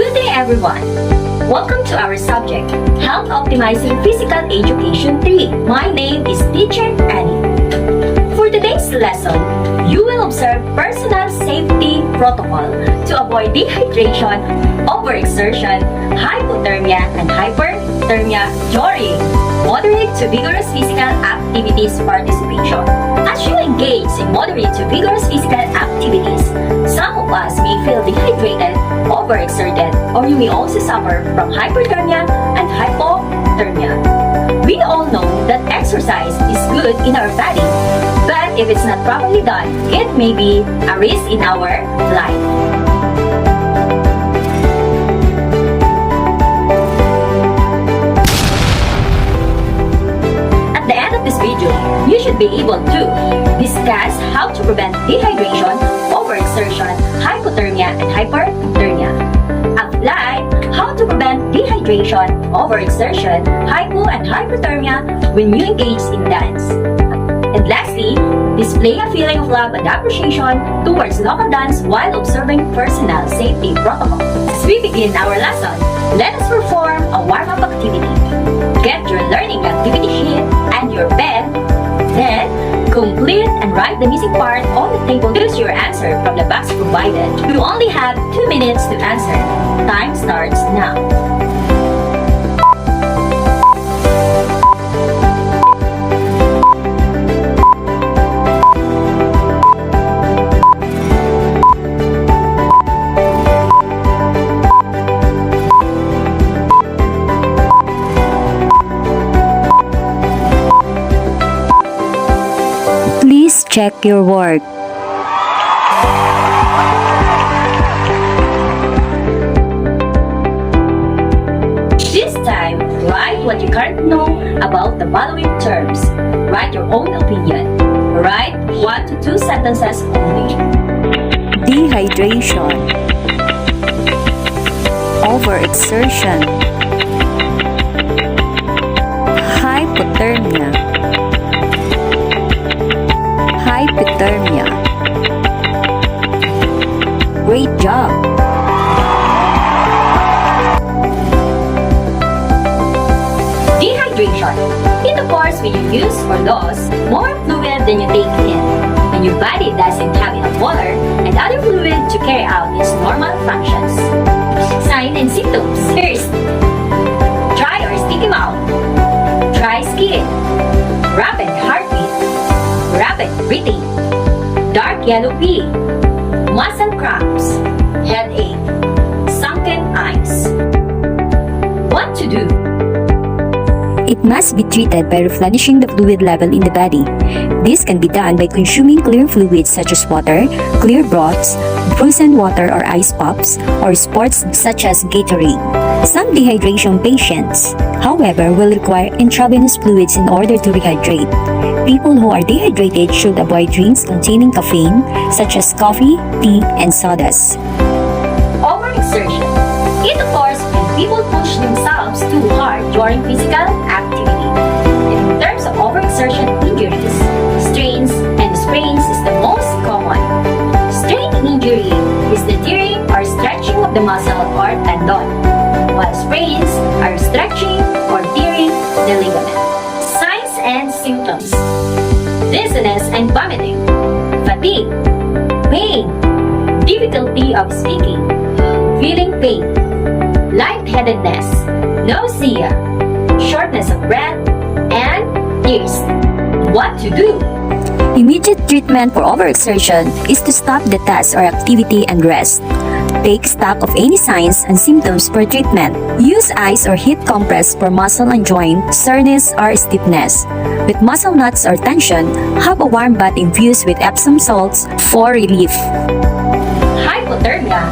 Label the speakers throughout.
Speaker 1: Good day everyone! Welcome to our subject, Health Optimizing Physical Education 3. My name is Teacher Annie. For today's lesson, you will observe personal safety protocol to avoid dehydration, overexertion, hypothermia, and hyperthermia during moderate to vigorous physical activities participation. As you engage in moderate to vigorous physical activities, some of us may feel dehydrated, overexerted, or you may also suffer from hyperthermia and hypothermia. We all know that exercise is good in our body, but if it's not properly done, it may be a risk in our life. At the end of this video, you should be able to discuss how to prevent dehydration, overexertion, hypothermia, and hyperthermia. Apply how to prevent dehydration, overexertion, hypo, and hyperthermia when you engage in dance. And lastly, display a feeling of love and appreciation towards local dance while observing personal safety protocol. As we begin our lesson, let us perform a warm-up activity. Get your learning activity sheet and your pen. Then, complete and write the missing part on the table. Choose your answer from the box provided. You only have 2 minutes to answer. Time starts now.
Speaker 2: Please check your work.
Speaker 1: This time, write what you currently know about the following terms. Write your own opinion. Write 1 to 2 sentences only.
Speaker 2: Dehydration, overexertion, hypothermia, hypethermia. Great job!
Speaker 1: Dehydration. It occurs when you use or lose more fluid than you take in, when your body doesn't have enough water and other fluid to carry out its normal functions. Signs and symptoms. First, dry or sticky mouth, dry skin, rapid heartbeat, rapid breathing, dark yellow pee, muscle cramps, headache, sunken eyes. What to do?
Speaker 2: It must be treated by replenishing the fluid level in the body. This can be done by consuming clear fluids such as water, clear broths, frozen water or ice pops, or sports such as Gatorade. Some dehydration patients, however, will require intravenous fluids in order to rehydrate. People who are dehydrated should avoid drinks containing caffeine, such as coffee, tea, and sodas.
Speaker 1: Overexertion. It occurs when people push themselves too hard during physical activity. In terms of overexertion injuries, strains and sprains is the most common. Strain injury is the tearing or stretching of the muscle or tendon, while sprains are stretching or tearing the ligament. Signs and symptoms. Dizziness and vomiting, fatigue, pain, difficulty of speaking, feeling pain, lightheadedness, nausea, shortness of breath, and thirst. What to do?
Speaker 2: Immediate treatment for overexertion is to stop the task or activity and rest. Take stock of any signs and symptoms for treatment. Use ice or heat compress for muscle and joint soreness or stiffness. With muscle knots or tension, have a warm bath infused with Epsom salts for relief.
Speaker 1: Hypothermia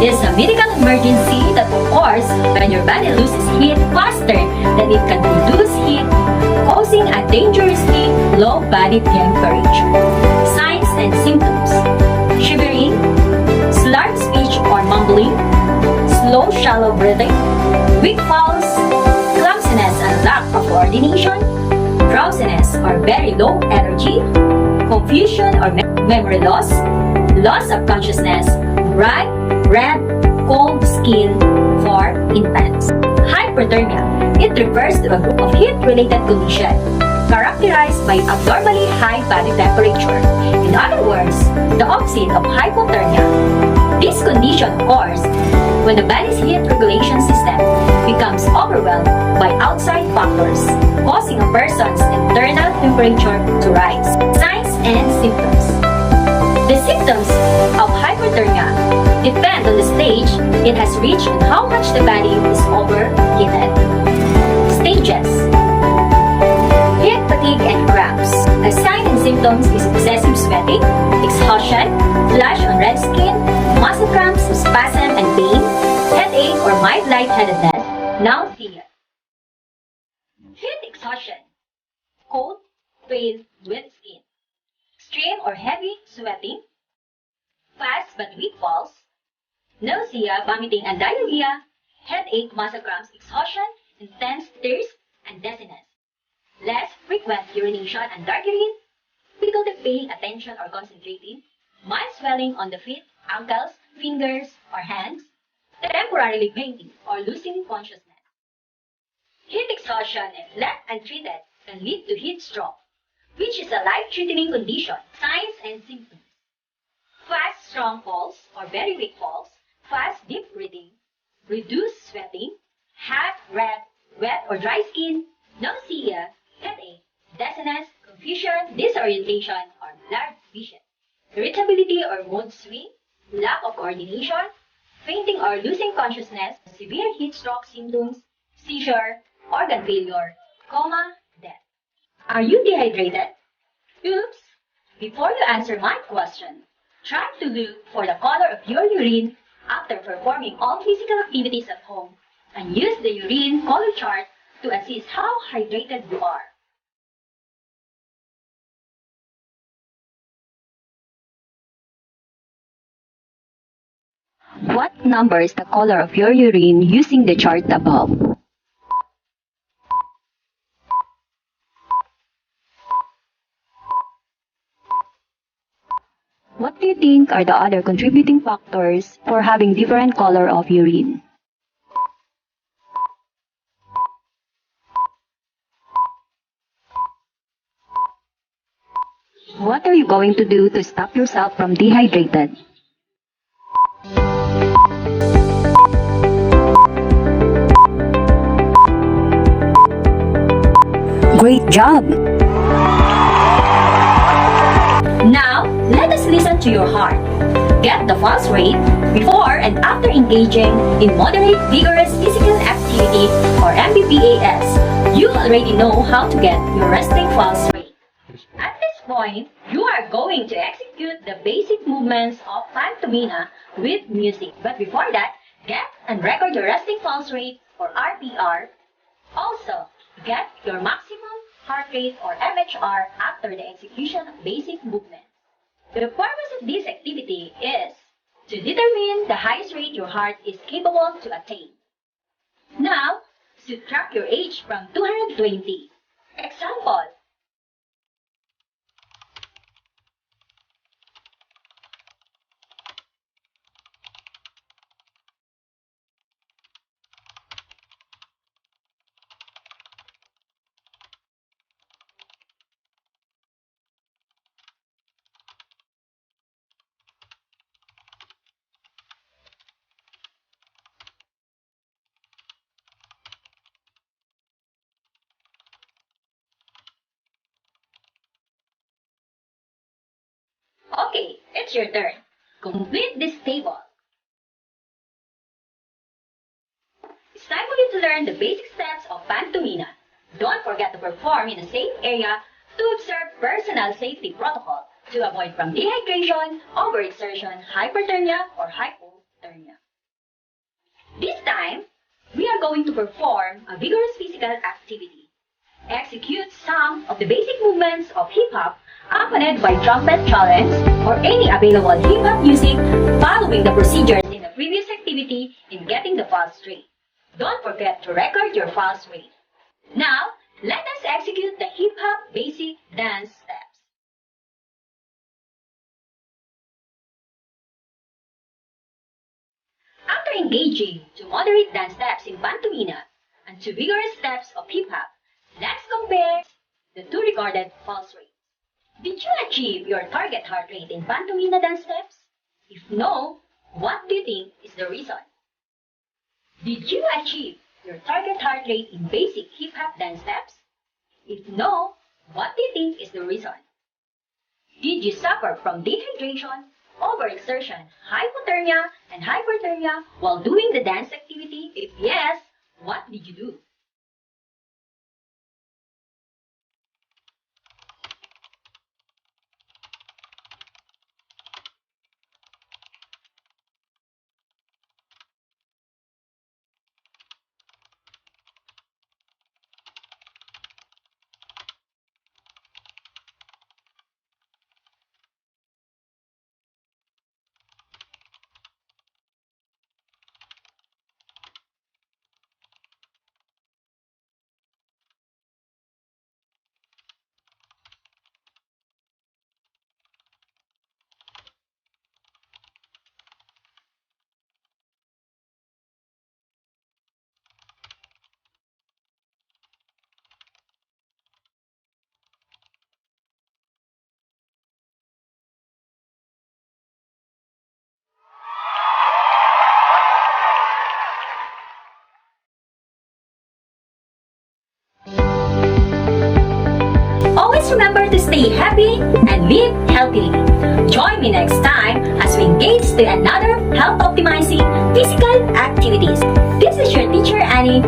Speaker 1: is a medical emergency that occurs when your body loses heat faster than it can produce heat, causing a dangerously low body temperature. Signs and symptoms: shivering, slurred speech or mumbling, slow shallow breathing, weak pulse, clumsiness and lack of coordination, drowsiness or very low energy, confusion or memory loss of consciousness, bright, red, cold skin, hyperthermia. It refers to a group of heat-related conditions characterized by abnormally high body temperature. In other words, the opposite of hypothermia. This condition occurs when the body's heat regulation system becomes overwhelmed by outside factors, causing a person's internal temperature to rise. Signs and symptoms. The symptoms of hyperthermia depend on the stage it has reached and how much the body is overheated. Stages. Heat fatigue and cramps. A sign and symptoms is excessive sweating, exhaustion, flush on red skin, muscle cramps, spasm and pain, headache or mild lightheadedness, nausea. Heat exhaustion. Cold, pale, wet skin. Extreme or heavy sweating. Fast but weak pulse. Nausea, vomiting and diarrhea. Headache, muscle cramps, exhaustion, intense thirst, and dizziness. Less frequent urination and dark urine, difficulty paying attention or concentrating, mild swelling on the feet, ankles, fingers, or hands, temporarily fainting or losing consciousness. Heat exhaustion, if left untreated, can lead to heat stroke, which is a life-threatening condition. Signs and symptoms. Fast, strong pulse or very weak pulse, fast, deep breathing, reduced sweating, hot, red, wet or dry skin, nausea, headache, dizziness, confusion, disorientation, or blurred vision, irritability or mood swing, lack of coordination, fainting or losing consciousness, severe heat stroke symptoms, seizure, organ failure, coma, death. Are you dehydrated? Oops! Before you answer my question, try to look for the color of your urine after performing all physical activities at home and use the urine color chart to assess how hydrated you are.
Speaker 2: What number is the color of your urine using the chart above? What do you think are the other contributing factors for having different color of urine? What are you going to do to stop yourself from dehydrated? Great job!
Speaker 1: Now, let us listen to your heart. Get the pulse rate before and after engaging in moderate vigorous physical activity or MBPAS. You already know how to get your resting pulse rate. At this point, you are going to execute the basic movements of pantomima with music. But before that, get and record your resting pulse rate or RPR. Also, get your maximum heart rate or MHR after the execution of basic movements. The purpose of this activity is to determine the highest rate your heart is capable to attain. Now, subtract your age from 220. Example, okay, it's your turn. Complete this table. It's time for you to learn the basic steps of pantomima. Don't forget to perform in a safe area to observe personal safety protocol to avoid from dehydration, overexertion, hyperthermia, or hypothermia. This time, we are going to perform a vigorous physical activity. Execute some of the basic movements of hip-hop accompanied by trumpet challenge or any available hip-hop music following the procedures in the previous activity in getting the pulse rate. Don't forget to record your pulse rate. Now, let us execute the hip-hop basic dance steps. After engaging to moderate dance steps in pantomima, and 2 vigorous steps of hip-hop, let's compare the 2 recorded pulse rates. Did you achieve your target heart rate in pantomime dance steps? If no, what do you think is the reason? Did you achieve your target heart rate in basic hip-hop dance steps? If no, what do you think is the reason? Did you suffer from dehydration, overexertion, hypothermia, and hyperthermia while doing the dance activity? If yes, what did you do? Always remember to stay happy and live healthily. Join me next time as we engage to another health optimizing physical activities. This is your teacher Annie